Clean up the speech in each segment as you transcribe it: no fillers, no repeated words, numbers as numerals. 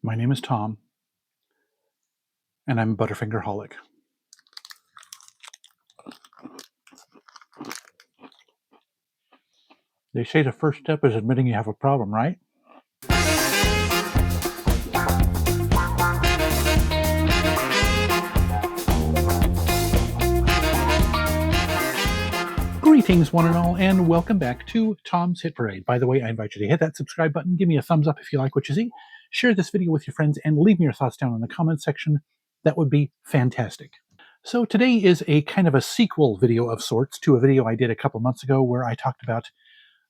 My name is Tom, and I'm a Butterfingerholic. They say the first step is admitting you have a problem, right? Greetings, one and all, and welcome back to Tom's Hit Parade. By the way, I invite you to hit that subscribe button, give me a thumbs up if you like what you see, share this video with your friends, and leave me your thoughts down in the comments section. That would be fantastic. So today is a kind of a sequel video of sorts to a video I did a couple months ago where I talked about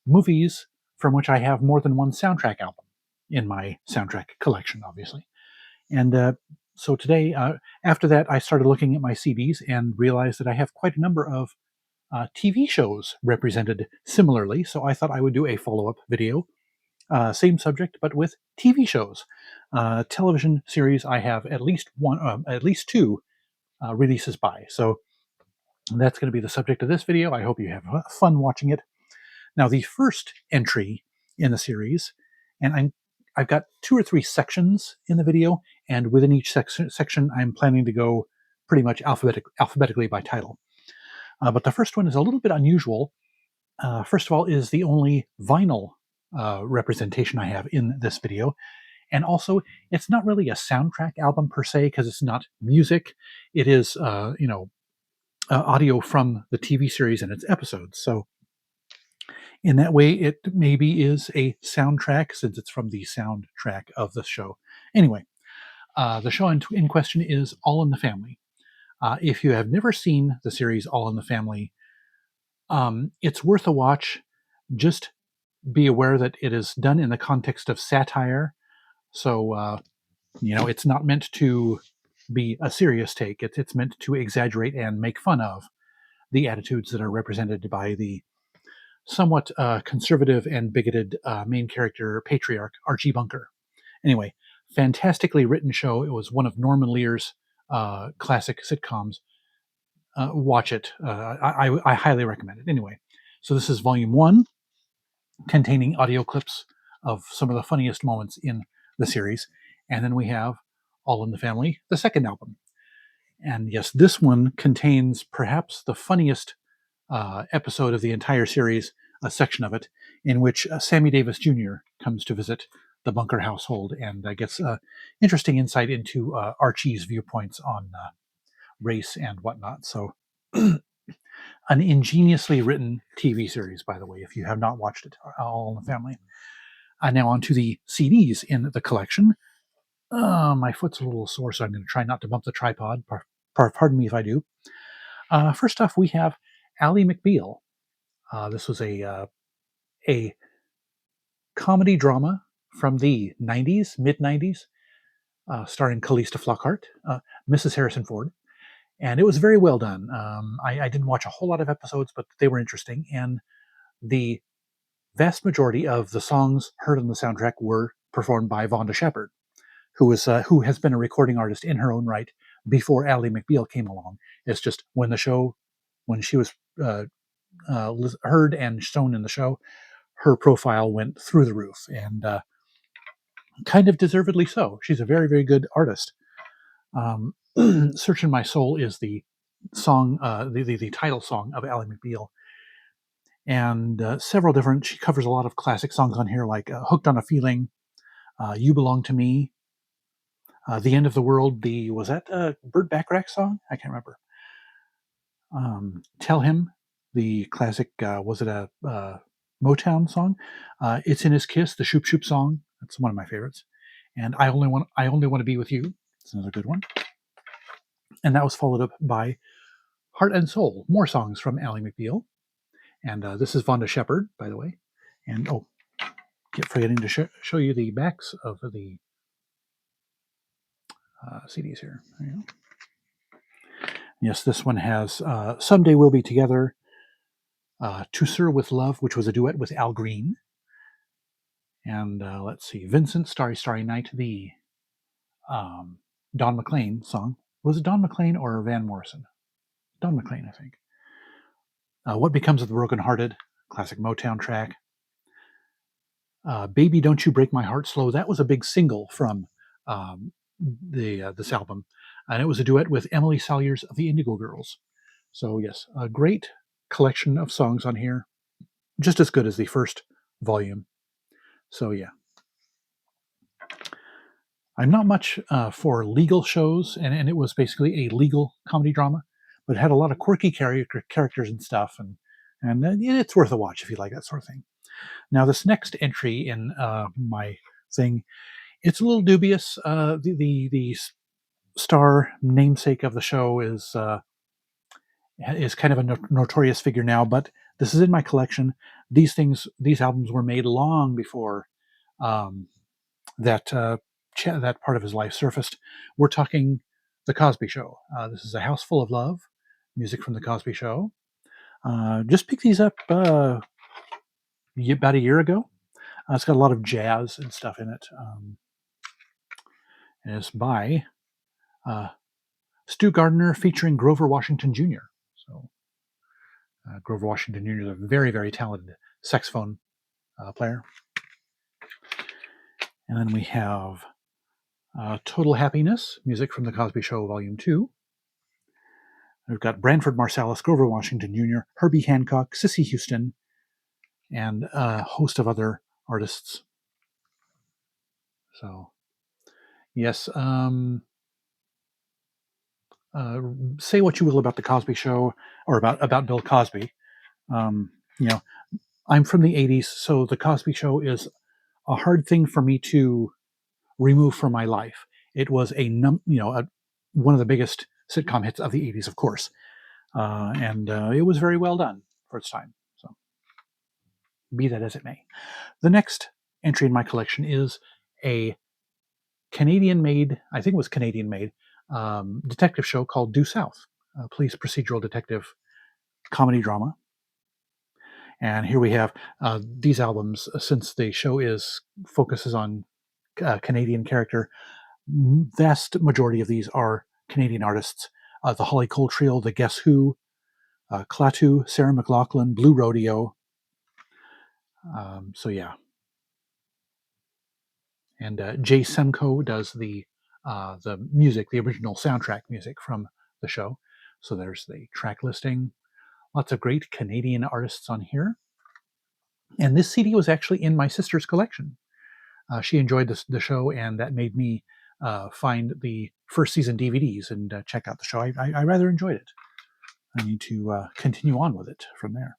movies from which I have more than one soundtrack album in my soundtrack collection, obviously. And so today, after that, I started looking at my CDs and realized that I have quite a number of TV shows represented similarly. So I thought I would do a follow-up video, same subject, but with TV shows. Television series I have at least two releases by. So that's going to be the subject of this video. I hope you have fun watching it. Now, the first entry in the series, and I've got 2 or 3 sections in the video, and within each section, I'm planning to go pretty much alphabetically by title. But the first one is a little bit unusual. First of all, is the only vinyl representation I have in this video. And also, it's not really a soundtrack album per se, because it's not music. It is, audio from the TV series and its episodes. So in that way, it maybe is a soundtrack since it's from the soundtrack of the show. Anyway, the show in question is All in the Family. If you have never seen the series All in the Family, it's worth a watch. Just be aware that it is done in the context of satire. So, it's not meant to be a serious take. It's meant to exaggerate and make fun of the attitudes that are represented by the somewhat conservative and bigoted main character patriarch Archie Bunker. Anyway, fantastically written show. It was one of Norman Lear's classic sitcoms. Watch it. I highly recommend it. Anyway, so this is volume 1, containing audio clips of some of the funniest moments in the series. And then we have All in the Family, the second album. And yes, this one contains perhaps the funniest episode of the entire series, a section of it, in which Sammy Davis Jr. comes to visit the Bunker household and gets interesting insight into Archie's viewpoints on race and whatnot. So, an ingeniously written TV series, by the way, if you have not watched it, All in the Family. Now on to the CDs in the collection. My foot's a little sore, so I'm going to try not to bump the tripod. Pardon me if I do. First off, we have Ally McBeal. This was a comedy drama from the 90s, mid-90s, starring Calista Flockhart, Mrs. Harrison Ford. And it was very well done. I didn't watch a whole lot of episodes, but they were interesting. And the vast majority of the songs heard on the soundtrack were performed by Vonda Shepard, who has been a recording artist in her own right before Ally McBeal came along. It's just when she was heard and shown in the show, her profile went through the roof, and kind of deservedly so. She's a very, very good artist. "Searching My Soul" is the song, the title song of Ally McBeal, and several different. She covers a lot of classic songs on here, like "Hooked on a Feeling," "You Belong to Me," "The End of the World." Was that a Burt Bacharach song? I can't remember. "Tell Him," the classic. Was it a Motown song? "It's in His Kiss," the Shoop Shoop song. That's one of my favorites. And I only want to be with you. It's another good one. And that was followed up by "Heart and Soul," more songs from Ally McBeal. And this is Vonda Shepard, by the way. And keep forgetting to show you the backs of the CDs here. There you go. Yes, this one has "Someday We'll Be Together," "To Sir with Love," which was a duet with Al Green. And let's see, "Vincent, Starry, Starry Night," the Don McLean song. Was it Don McLean or Van Morrison? Don McLean, I think. "What Becomes of the Broken Hearted," classic Motown track. "Baby Don't You Break My Heart Slow," that was a big single from this album, and it was a duet with Emily Salyers of the Indigo Girls. So yes, a great collection of songs on here, just as good as the first volume. So yeah, I'm not much for legal shows, and it was basically a legal comedy drama, but it had a lot of quirky characters and stuff, and it's worth a watch if you like that sort of thing. Now, this next entry in my thing, it's a little dubious. The star namesake of the show is kind of a notorious figure now, but this is in my collection. These albums were made long before um, that that part of his life surfaced. We're talking the Cosby Show. This is A House Full of Love, music from the Cosby Show. Just picked these up about a year ago. It's got a lot of jazz and stuff in it. And it's by uh, Stu Gardner featuring Grover Washington Jr. So Grover Washington Jr. is a very, very talented saxophone player. And then we have Total Happiness, music from The Cosby Show, Volume 2. We've got Branford Marsalis, Grover Washington Jr., Herbie Hancock, Cissy Houston, and a host of other artists. So, yes, say what you will about The Cosby Show or about Bill Cosby. You know, I'm from the 80s, so The Cosby Show is a hard thing for me to remove from my life. It was one of the biggest sitcom hits of the 80s, of course. And it was very well done for its time. So, be that as it may. The next entry in my collection is a Canadian-made, I think it was Canadian-made, detective show called Due South, a police procedural detective comedy drama. And here we have these albums, since the show focuses on Canadian character. Vast majority of these are Canadian artists. The Holly Cole Trio, the Guess Who, Klaatu, Sarah McLachlan, Blue Rodeo. So yeah, and Jay Semko does the music, the original soundtrack music from the show. So there's the track listing. Lots of great Canadian artists on here. And this CD was actually in my sister's collection. She enjoyed the show, and that made me find the first season DVDs and check out the show. I rather enjoyed it. I need to continue on with it from there.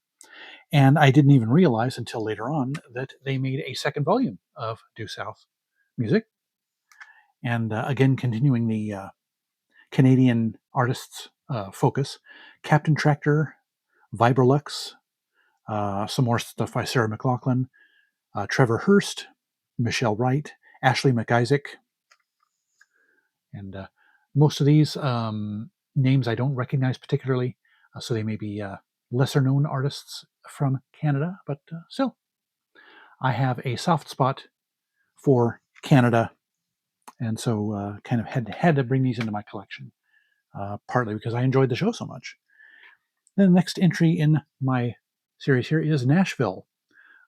And I didn't even realize until later on that they made a second volume of Due South music. And again, continuing the Canadian artists' focus, Captain Tractor, Vibrolux, some more stuff by Sarah McLachlan, Trevor Hurst, Michelle Wright, Ashley McIsaac, and most of these names I don't recognize particularly, so they may be lesser known artists from Canada, but still, I have a soft spot for Canada, and so kind of had to bring these into my collection, partly because I enjoyed the show so much. Then the next entry in my series here is Nashville.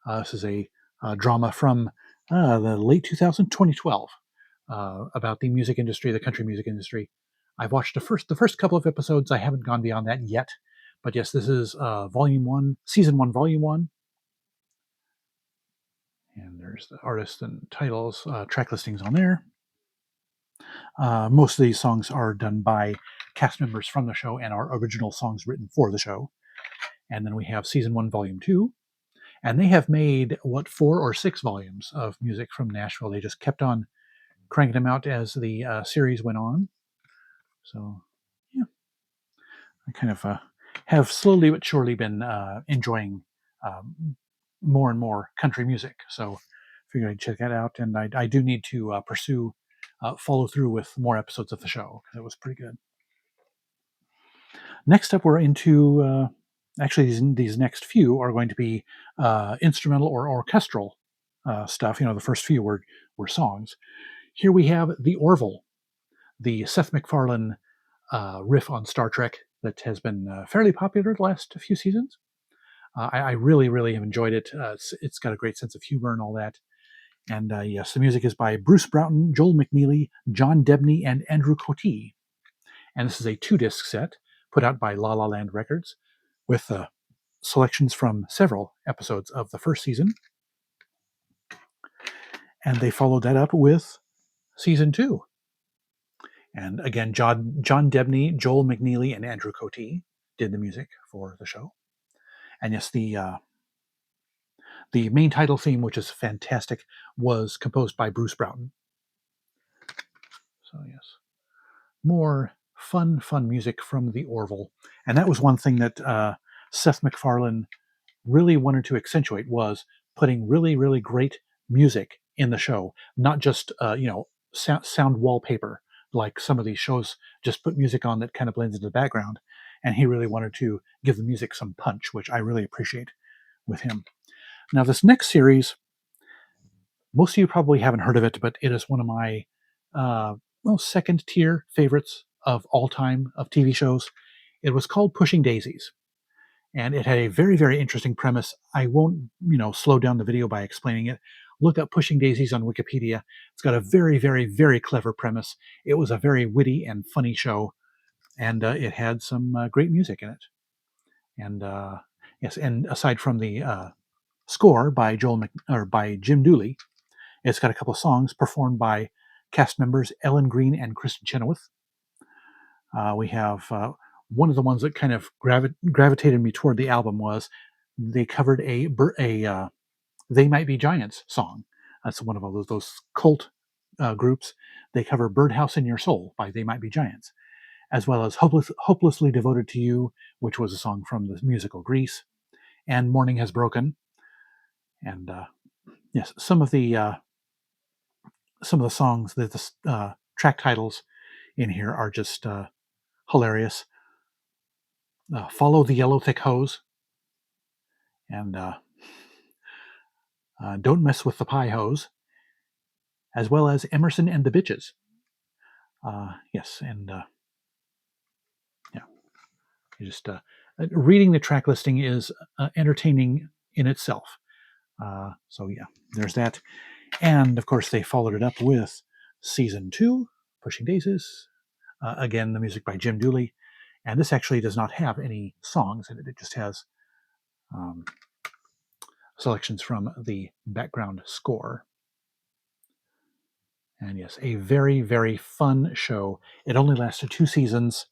This is a drama from the late 2012 about the music industry, the country music industry. I've watched the first couple of episodes. I haven't gone beyond that yet. But yes, this is Volume 1, Season 1, Volume 1. And there's the artists and titles, track listings on there. Most of these songs are done by cast members from the show and are original songs written for the show. And then we have Season 1, Volume 2. And they have made, 4 or 6 volumes of music from Nashville. They just kept on cranking them out as the series went on. So, yeah, I kind of have slowly but surely been enjoying more and more country music. So, figured I'd check that out. And I do need to follow through with more episodes of the show because it was pretty good. Next up, we're into actually these next few are going to be instrumental or orchestral stuff. The first few were songs. Here we have The Orville, the Seth MacFarlane riff on Star Trek that has been fairly popular the last few seasons. I really, really have enjoyed it. It's got a great sense of humor and all that. And yes, the music is by Bruce Broughton, Joel McNeely, John Debney, and Andrew Cottee. And this is a 2-disc set put out by La La Land Records with selections from several episodes of the first season. And they followed that up with season 2. And again, John Debney, Joel McNeely, and Andrew Cottee did the music for the show. And yes, the main title theme, which is fantastic, was composed by Bruce Broughton. So yes, more fun music from the Orville. And that was one thing that Seth MacFarlane really wanted to accentuate, was putting really, really great music in the show, not just sound wallpaper like some of these shows just put music on that kind of blends into the background. And he really wanted to give the music some punch, which I really appreciate with him. Now, this next series, most of you probably haven't heard of it, but it is one of my second tier favorites of all time of TV shows. It was called Pushing Daisies, and it had a very, very interesting premise. I won't, slow down the video by explaining it. Look up Pushing Daisies on Wikipedia. It's got a very, very, very clever premise. It was a very witty and funny show, and it had some great music in it. And yes, and aside from the score by by Jim Dooley, it's got a couple of songs performed by cast members Ellen Green and Kristen Chenoweth. We have one of the ones that kind of gravitated me toward the album was they covered a They Might Be Giants song. That's one of those cult groups. They cover Birdhouse in Your Soul by They Might Be Giants, as well as Hopelessly Devoted to You, which was a song from the musical Grease, and Morning Has Broken. And yes, some of the songs, the track titles in here are just hilarious. Follow the Yellow Thick Hose, and Don't Mess with the Pie Hose, as well as Emerson and the Bitches. Yes, and yeah, just reading the track listing is entertaining in itself. So yeah, there's that. And of course, they followed it up with season 2, Pushing Daisies. Again, the music by Jim Dooley. And this actually does not have any songs in it. It just has selections from the background score. And yes, a very, very fun show. It only lasted 2 seasons.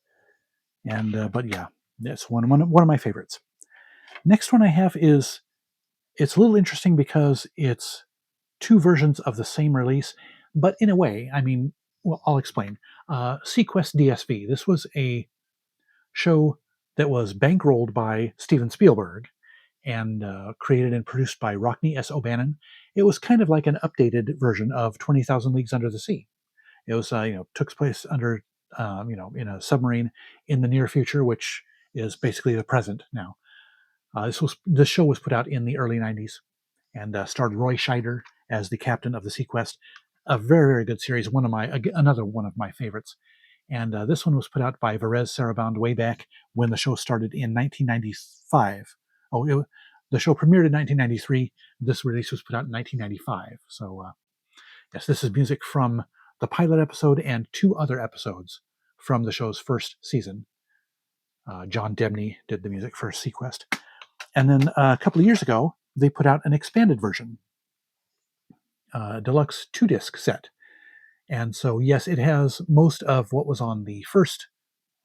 And but yeah, it's one of my favorites. Next one I have is, it's a little interesting because it's 2 versions of the same release, but in a way, I mean, well, I'll explain. Sequest DSV. This was a show that was bankrolled by Steven Spielberg and created and produced by Rockne S. O'Bannon. It was kind of like an updated version of 20,000 Leagues Under the Sea. It was, took place under, in a submarine in the near future, which is basically the present now. This show was put out in the early 90s and starred Roy Scheider as the captain of the Sequest. A very, very good series. Another one of my favorites. And this one was put out by Varese Sarabande way back when the show started in 1995. The show premiered in 1993. This release was put out in 1995. So, yes, this is music from the pilot episode and 2 other episodes from the show's first season. John Debney did the music for Sequest. And then a couple of years ago, they put out an expanded version, deluxe 2-disc set. And so, yes, it has most of what was on the first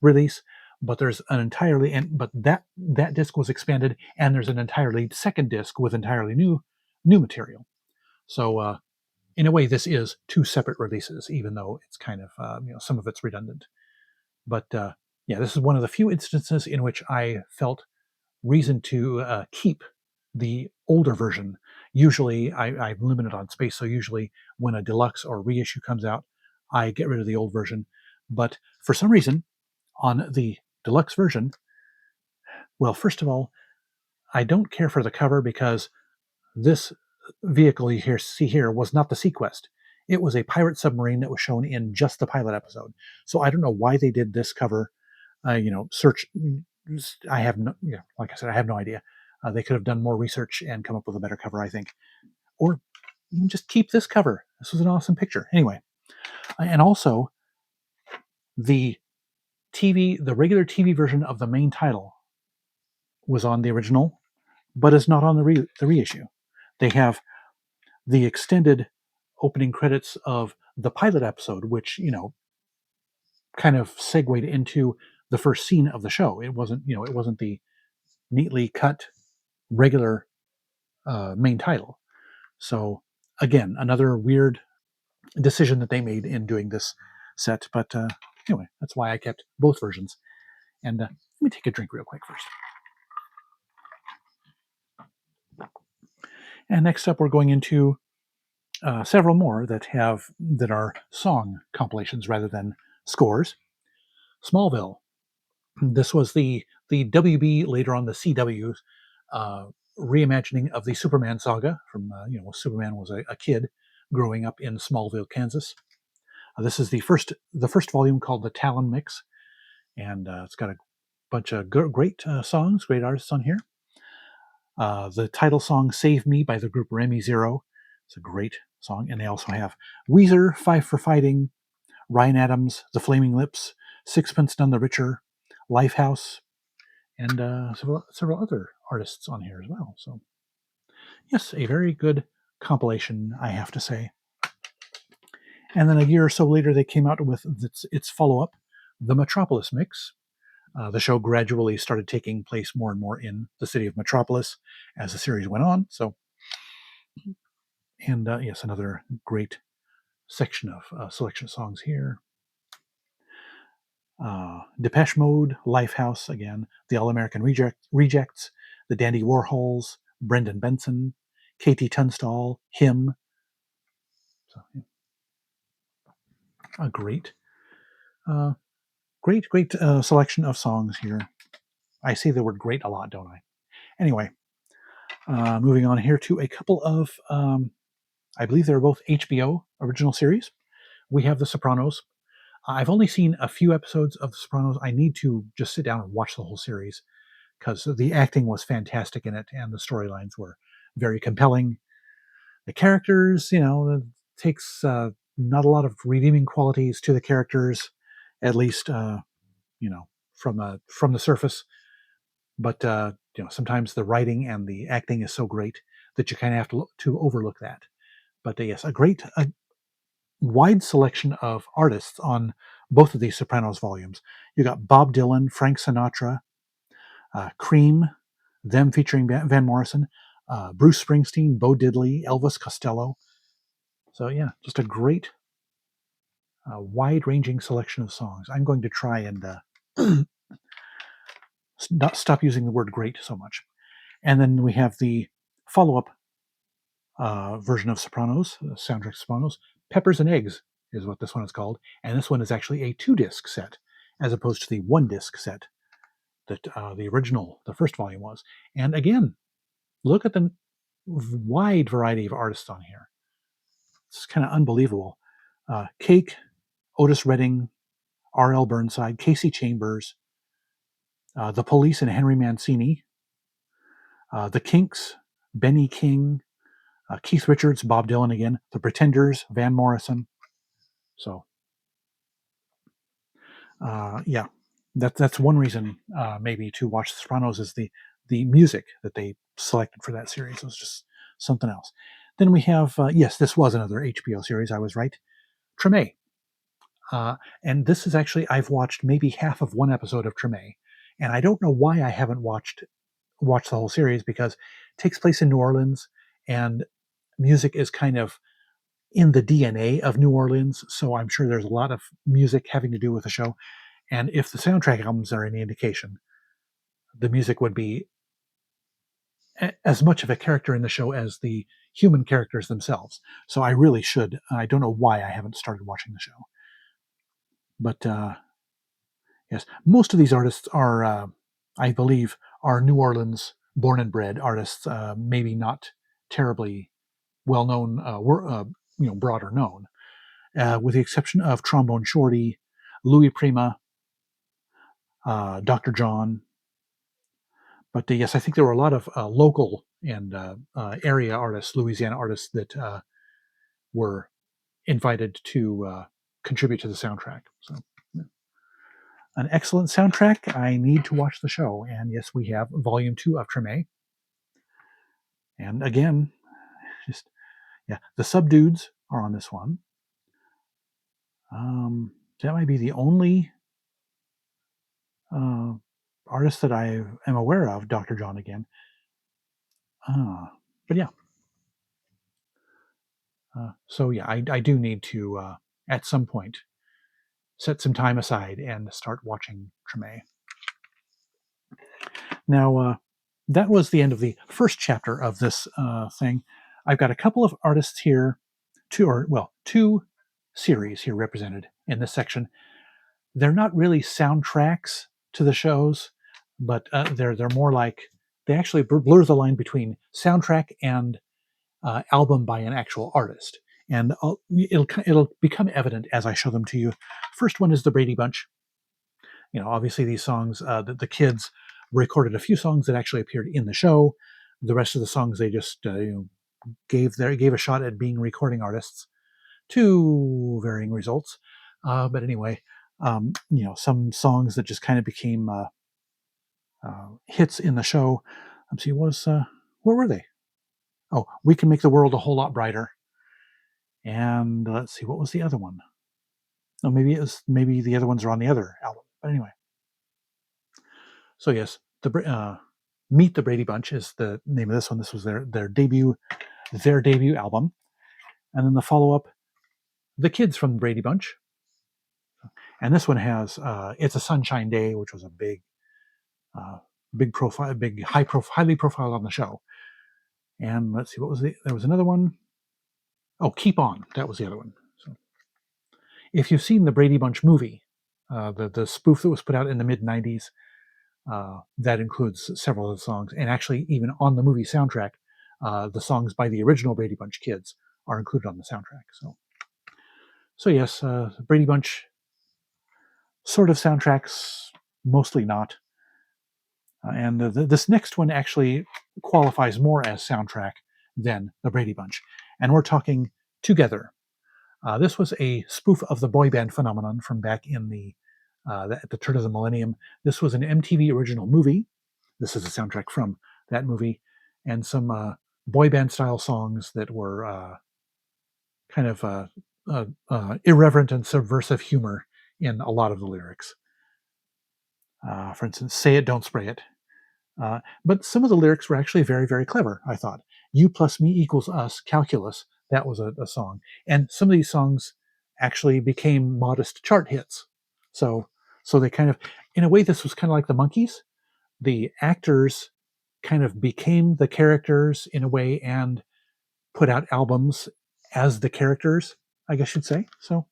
release, but there's but that disc was expanded, and there's an entirely second disc with entirely new material. So, in a way, this is 2 separate releases, even though it's kind of some of it's redundant. But yeah, this is one of the few instances in which I felt reason to keep the older version. Usually, I'm limited on space, so usually when a deluxe or reissue comes out, I get rid of the old version. But for some reason, on the deluxe version, well, first of all, I don't care for the cover because this vehicle you see here was not the Sequest. It was a pirate submarine that was shown in just the pilot episode. So I don't know why they did this cover. Search. I have no, like I said, I have no idea. They could have done more research and come up with a better cover, I think. Or you can just keep this cover. This was an awesome picture. Anyway, and also the the regular TV version of the main title was on the original, but is not on the reissue. They have the extended opening credits of the pilot episode, which kind of segued into the first scene of the show. It wasn't it wasn't the neatly cut regular main title. So again, another weird decision that they made in doing this set. But anyway, that's why I kept both versions. And let me take a drink real quick first. And next up, we're going into several more that are song compilations rather than scores. Smallville. This was the WB, later on the CW's reimagining of the Superman saga from Superman was a kid growing up in Smallville, Kansas. This is the first volume, called the Talon Mix, and it's got a bunch of great songs, great artists on here. The title song "Save Me" by the group Remy Zero. It's a great song, and they also have Weezer, Five for Fighting, Ryan Adams, The Flaming Lips, Sixpence None the Richer, Lifehouse, and several other artists on here as well. So, yes, a very good compilation, I have to say. And then a year or so later, they came out with its follow-up, The Metropolis Mix. The show gradually started taking place more and more in the city of Metropolis as the series went on. So, and yes, another great section of selection of songs here. Depeche Mode, Lifehouse again, the All American Rejects, the Dandy Warhols, Brendan Benson, KT Tunstall, Him. So, yeah. A great selection of songs here. I say the word great a lot, don't I? Anyway, moving on here to a couple of, I believe they're both HBO original series. We have The Sopranos. I've only seen a few episodes of The Sopranos. I need to just sit down and watch the whole series because the acting was fantastic in it and the storylines were very compelling. The characters, takes not a lot of redeeming qualities to the characters, at least, from the surface. But sometimes the writing and the acting is so great that you kind of have to overlook that. But yes, a wide selection of artists on both of these Sopranos volumes. You got Bob Dylan, Frank Sinatra, Cream, them featuring Van Morrison, Bruce Springsteen, Bo Diddley, Elvis Costello. So yeah, just a great, wide-ranging selection of songs. I'm going to try and not stop using the word "great" so much. And then we have the follow-up version of Sopranos, the soundtrack Sopranos. Peppers and Eggs is what this one is called, and this one is actually a 2-disc set, as opposed to the 1-disc set that the first volume was. And again, look at the wide variety of artists on here. It's kind of unbelievable. Cake, Otis Redding, R.L. Burnside, Casey Chambers, The Police and Henry Mancini, The Kinks, Benny King, Keith Richards, Bob Dylan again, The Pretenders, Van Morrison. So, yeah, that's one reason maybe to watch The Sopranos is the music that they selected for that series. It was just something else. Then we have, yes, this was another HBO series. I was right. Treme. And this is actually, I've watched maybe half of one episode of Treme. And I don't know why I haven't watched the whole series, because it takes place in New Orleans and music is kind of in the DNA of New Orleans. So I'm sure there's a lot of music having to do with the show. And if the soundtrack albums are any indication, the music would be as much of a character in the show as the human characters themselves. So I really should. I don't know why I haven't started watching the show. But yes, most of these artists are, I believe, are New Orleans born and bred artists. Maybe not terribly well known, broader known, with the exception of Trombone Shorty, Louis Prima, Dr. John. But yes, I think there were a lot of local and area artists, Louisiana artists, that were invited to contribute to the soundtrack. So, yeah. An excellent soundtrack. I need to watch the show. And yes, we have Volume 2 of Treme. And again, just, yeah, the subdudes are on this one. That might be the only artist that I am aware of, Dr. John again. But yeah. So yeah, I do need to, at some point, set some time aside and start watching Treme. Now, that was the end of the first chapter of this thing. I've got a couple of artists here, two series here represented in this section. They're not really soundtracks to the shows, but they're more like, they actually blur the line between soundtrack and album by an actual artist. And it'll become evident as I show them to you. First one is the Brady Bunch. Obviously these songs, the kids recorded a few songs that actually appeared in the show. The rest of the songs they just gave a shot at being recording artists, to varying results. But anyway, some songs that just kind of became hits in the show. Let's see, where were they? Oh, We Can Make the World a Whole Lot Brighter. And let's see, what was the other one? Oh, maybe the other ones are on the other album. But anyway. So yes, Meet the Brady Bunch is the name of this one. This was their debut album. And then the follow-up, The Kids from the Brady Bunch. And this one has It's a Sunshine Day, which was a highly profiled on the show. And let's see, there was another one. Oh, Keep On. That was the other one. So if you've seen the Brady Bunch movie, the spoof that was put out in the mid-90s, that includes several of the songs. And actually, even on the movie soundtrack, the songs by the original Brady Bunch kids are included on the soundtrack. So yes, Brady Bunch sort of soundtracks, mostly not. And this next one actually qualifies more as soundtrack than the Brady Bunch. And we're talking Together. This was a spoof of the boy band phenomenon from back in at the turn of the millennium. This was an MTV original movie. This is a soundtrack from that movie, and some boy band style songs that were kind of irreverent and subversive humor in a lot of the lyrics. For instance, Say It, Don't Spray It. But some of the lyrics were actually very, very clever, I thought. You plus me equals us, calculus. That was a song. And some of these songs actually became modest chart hits. So they kind of, in a way, this was kind of like the Monkees. The actors kind of became the characters in a way and put out albums as the characters, I guess you'd say. So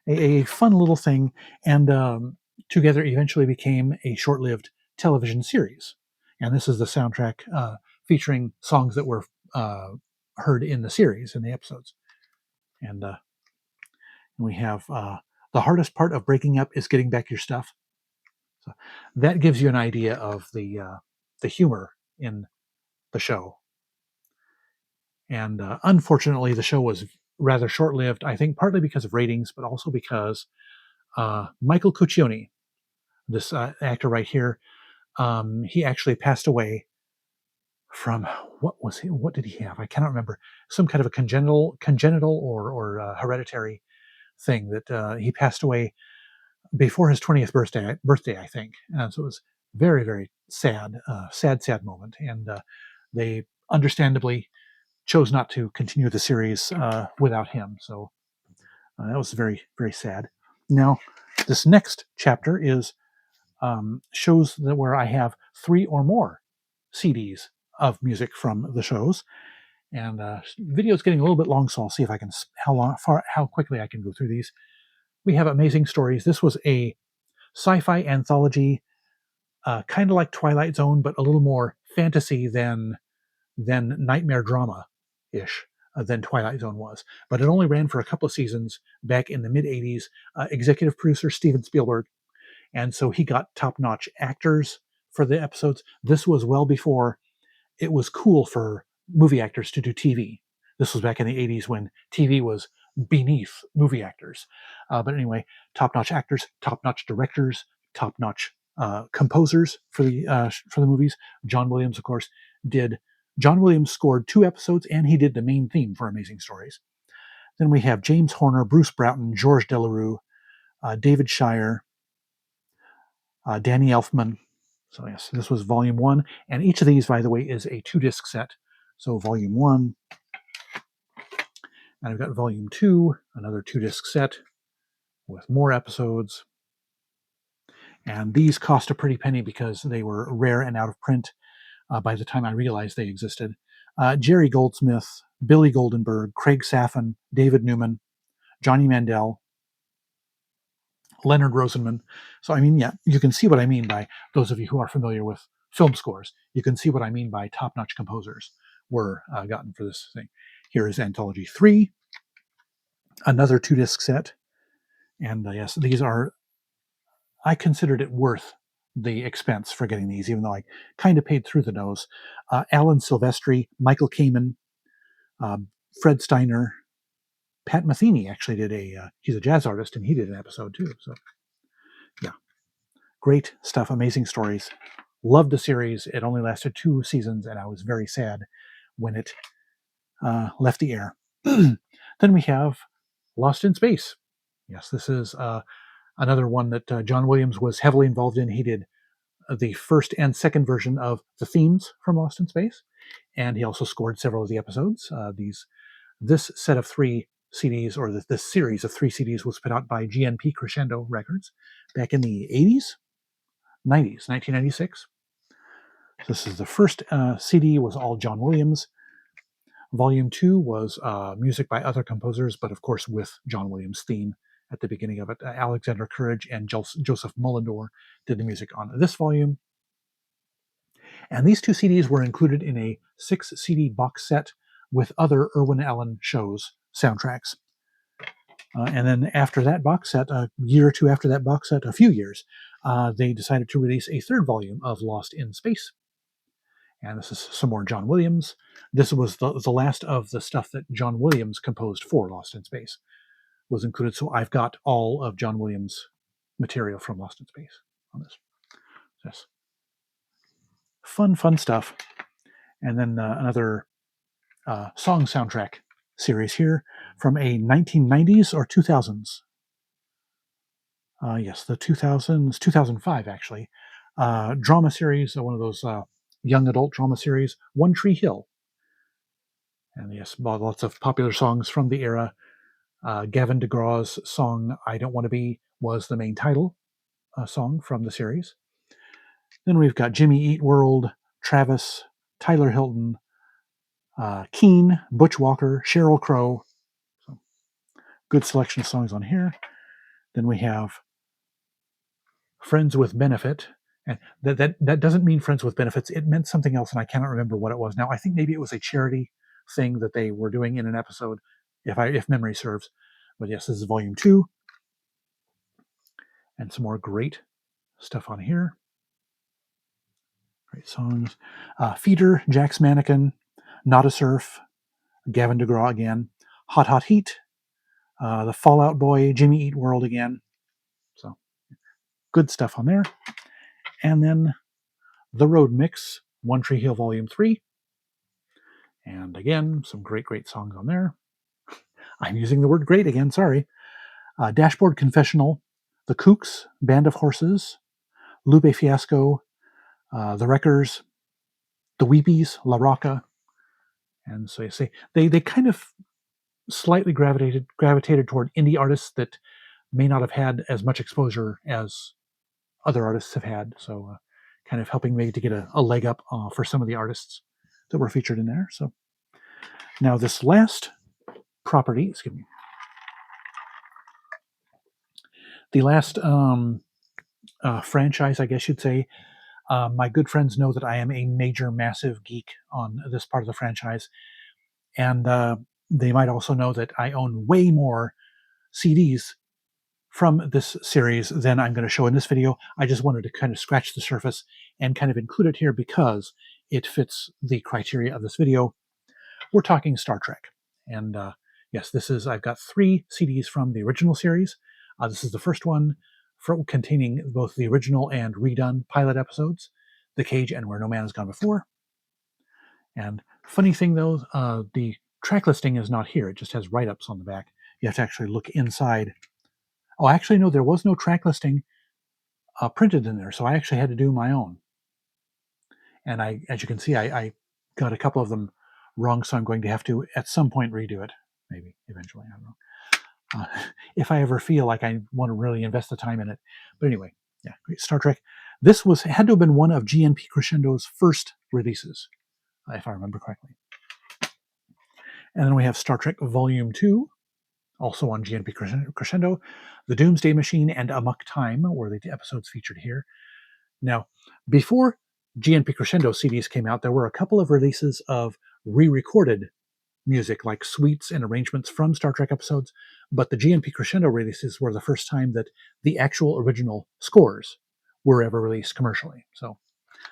a fun little thing. And Together eventually became a short-lived television series. And this is the soundtrack featuring songs that were heard in the series, in the episodes. And we have The Hardest Part of Breaking Up is Getting Back Your Stuff. So that gives you an idea of the humor in the show. And unfortunately, the show was rather short-lived, I think partly because of ratings, but also because Michael Cuccione, this actor right here, he actually passed away from, what did he have? I cannot remember. Some kind of a congenital or hereditary thing that he passed away before his 20th birthday, I think. So it was very, very sad moment. And they understandably chose not to continue the series without him. So that was very, very sad. Now, this next chapter is shows that where I have 3 or more CDs of music from the shows. And video is getting a little bit long, so I'll see if I can how quickly I can go through these. We have Amazing Stories. This was a sci-fi anthology, kind of like Twilight Zone, but a little more fantasy than nightmare drama ish than Twilight Zone was. But it only ran for a couple of seasons back in the mid 80s. Executive producer Steven Spielberg. And so he got top-notch actors for the episodes. This was well before it was cool for movie actors to do TV. This was back in the 80s when TV was beneath movie actors. But anyway, top-notch actors, top-notch directors, top-notch composers for the movies. John Williams, of course, did. John Williams scored 2 episodes, and he did the main theme for Amazing Stories. Then we have James Horner, Bruce Broughton, George Delarue, David Shire, Danny Elfman. So yes, this was Volume 1. And each of these, by the way, is a 2-disc set. So Volume 1, and I've got Volume 2, another 2-disc set with more episodes. And these cost a pretty penny because they were rare and out of print by the time I realized they existed. Jerry Goldsmith, Billy Goldenberg, Craig Saffin, David Newman, Johnny Mandel, Leonard Rosenman. So, I mean, yeah, you can see what I mean by those of you who are familiar with film scores. You can see what I mean by top-notch composers were gotten for this thing. Here is Anthology 3, another 2-disc set. And yes, these are, I considered it worth the expense for getting these, even though I kind of paid through the nose. Alan Silvestri, Michael Kamen, Fred Steiner, Pat Metheny actually did he's a jazz artist, and he did an episode too. So, yeah, great stuff, amazing stories. Loved the series. It only lasted 2 seasons, and I was very sad when it left the air. Then we have Lost in Space. Yes, this is another one that John Williams was heavily involved in. He did the first and second version of the themes from Lost in Space, and he also scored several of the episodes. This set of 3 CDs, or this series of 3 CDs, was put out by GNP Crescendo Records back in the 80s, 90s, 1996. This is the first CD, was all John Williams. Volume 2 was music by other composers, but of course with John Williams' theme at the beginning of it. Alexander Courage and Joseph Mullendore did the music on this volume. And these 2 CDs were included in a 6 CD box set with other Irwin Allen shows soundtracks. And then after that box set, a year or 2 after that box set, a few years, they decided to release a 3rd volume of Lost in Space. And this is some more John Williams. This was the last of the stuff that John Williams composed for Lost in Space was included. So I've got all of John Williams' material from Lost in Space on this. Yes. Fun stuff. And then another song soundtrack series here from a 1990s or 2000s. Yes, the 2000s, 2005 actually. Drama series, one of those young adult drama series, One Tree Hill. And yes, lots of popular songs from the era. Gavin DeGraw's song I Don't Want to Be was the main title song from the series. Then we've got Jimmy Eat World, Travis, Tyler Hilton, Keen, Butch Walker, Sheryl Crow. So, good selection of songs on here. Then we have Friends with Benefit. And that doesn't mean Friends with Benefits. It meant something else, and I cannot remember what it was now. I think maybe it was a charity thing that they were doing in an episode, if memory serves. But yes, this is Volume 2. And some more great stuff on here. Great songs. Feeder, Jack's Mannequin, Not a Surf, Gavin DeGraw again, Hot Hot Heat, The Fallout Boy, Jimmy Eat World again. So good stuff on there. And then The Road Mix, One Tree Hill Volume 3. And again, some great songs on there. I'm using the word great again, sorry. Dashboard Confessional, The Kooks, Band of Horses, Lupe Fiasco, The Wreckers, The Weepies, La Rocca. And so you say they kind of slightly gravitated toward indie artists that may not have had as much exposure as other artists have had. So kind of helping me to get a leg up for some of the artists that were featured in there. So now this last property, excuse me, the last franchise, I guess you'd say. My good friends know that I am a major, massive geek on this part of the franchise. And they might also know that I own way more CDs from this series than I'm going to show in this video. I just wanted to kind of scratch the surface and kind of include it here because it fits the criteria of this video. We're talking Star Trek. And yes, I've got 3 CDs from the original series. This is the first one containing both the original and redone pilot episodes, The Cage and Where No Man Has Gone Before. And funny thing though, the track listing is not here. It just has write-ups on the back. You have to actually look inside. Oh, actually, no, there was no track listing printed in there, so I actually had to do my own. And as you can see, I got a couple of them wrong, so I'm going to have to, at some point, redo it. Maybe, eventually, I don't know. If I ever feel like I want to really invest the time in it. But anyway, yeah, great. Star Trek. This had to have been one of GNP Crescendo's first releases, if I remember correctly. And then we have Star Trek Volume 2, also on GNP Crescendo. The Doomsday Machine and Amok Time were the episodes featured here. Now, before GNP Crescendo CDs came out, there were a couple of releases of re-recorded music, like suites and arrangements from Star Trek episodes, but the GNP Crescendo releases were the first time that the actual original scores were ever released commercially. So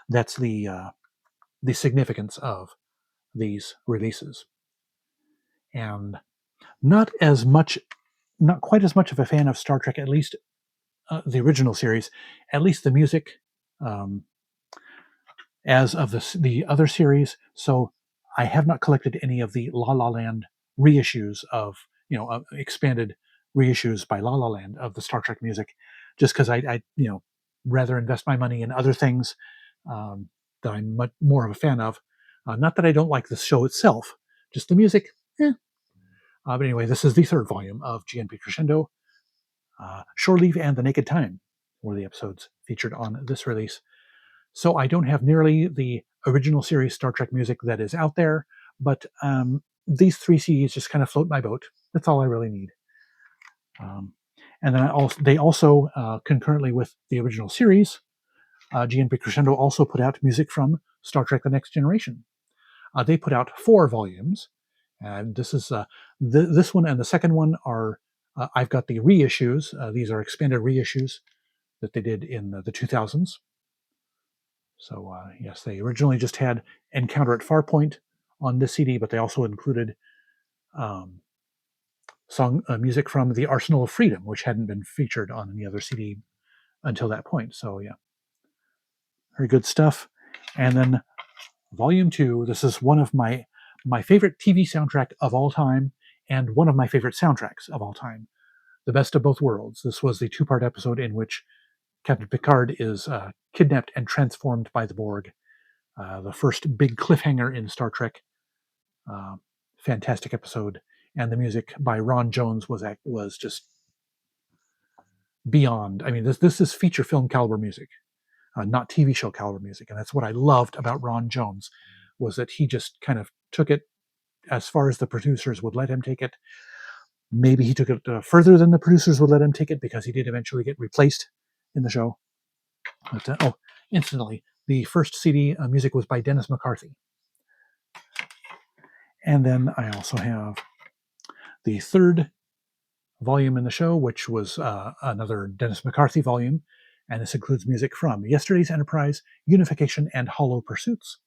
that's the significance of these releases. And not quite as much of a fan of Star Trek, at least the original series, at least the music, as of the other series. So I have not collected any of the La La Land reissues of, expanded reissues by La La Land of the Star Trek music, just because I rather invest my money in other things that I'm much more of a fan of. Not that I don't like the show itself, just the music. But anyway, this is the 3rd volume of GNP Crescendo. Shore Leave and The Naked Time were the episodes featured on this release. So I don't have nearly the original series Star Trek music that is out there, but these 3 CDs just kind of float my boat. That's all I really need. And then they also, concurrently with the original series, GNP Crescendo also put out music from Star Trek The Next Generation. They put out 4 volumes, and this is this one and the second one are, I've got the reissues. These are expanded reissues that they did in the 2000s. So yes, they originally just had Encounter at Farpoint on this CD, but they also included song music from The Arsenal of Freedom, which hadn't been featured on any other CD until that point. So yeah, very good stuff. And then Volume 2, this is one of my favorite TV soundtrack of all time, and one of my favorite soundtracks of all time, The Best of Both Worlds. This was the 2-part episode in which Captain Picard is kidnapped and transformed by the Borg. The first big cliffhanger in Star Trek. Fantastic episode. And the music by Ron Jones was just beyond. I mean, this is feature film caliber music, not TV show caliber music. And that's what I loved about Ron Jones, was that he just kind of took it as far as the producers would let him take it. Maybe he took it further than the producers would let him take it, because he did eventually get replaced in the show. But, incidentally, the first CD music was by Dennis McCarthy. And then I also have the 3rd volume in the show, which was another Dennis McCarthy volume. And this includes music from Yesterday's Enterprise, Unification, and Hollow Pursuits.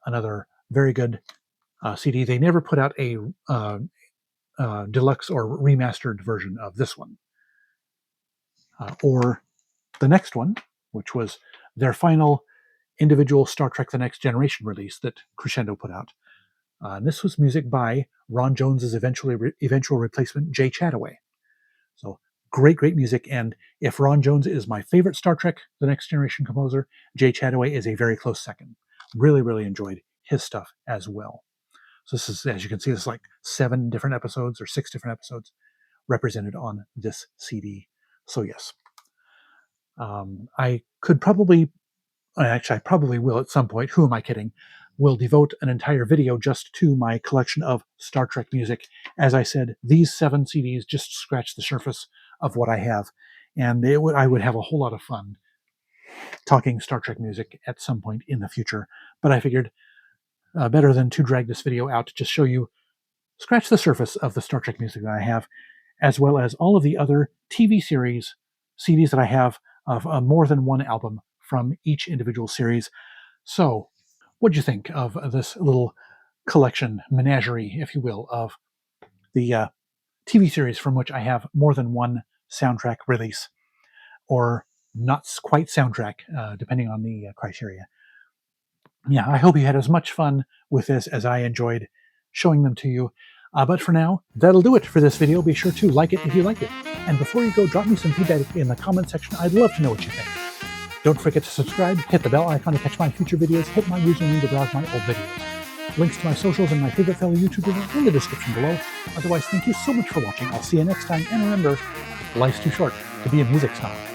Another very good CD. They never put out a deluxe or remastered version of this one. Or the next one, which was their final individual Star Trek The Next Generation release that Crescendo put out. And this was music by Ron Jones's eventual replacement, Jay Chataway. So great music. And if Ron Jones is my favorite Star Trek The Next Generation composer, Jay Chataway is a very close second. Really enjoyed his stuff as well. So this is, as you can see, this is like 7 different episodes or 6 different episodes represented on this CD. So yes, I could probably, actually I probably will at some point, who am I kidding, will devote an entire video just to my collection of Star Trek music. As I said, these 7 CDs just scratch the surface of what I have, and I would have a whole lot of fun talking Star Trek music at some point in the future. But I figured better than to drag this video out to just show you, scratch the surface of the Star Trek music that I have, as well as all of the other TV series CDs that I have of more than one album from each individual series. So, what'd you think of this little collection, menagerie, if you will, of the TV series from which I have more than one soundtrack release, or not quite soundtrack, depending on the criteria. Yeah, I hope you had as much fun with this as I enjoyed showing them to you. But for now, that'll do it for this video. Be sure to like it if you like it. And before you go, drop me some feedback in the comment section. I'd love to know what you think. Don't forget to subscribe, hit the bell icon to catch my future videos, hit my username to browse my old videos. Links to my socials and my favorite fellow YouTubers are in the description below. Otherwise, thank you so much for watching. I'll see you next time, and remember, life's too short to be a music snob.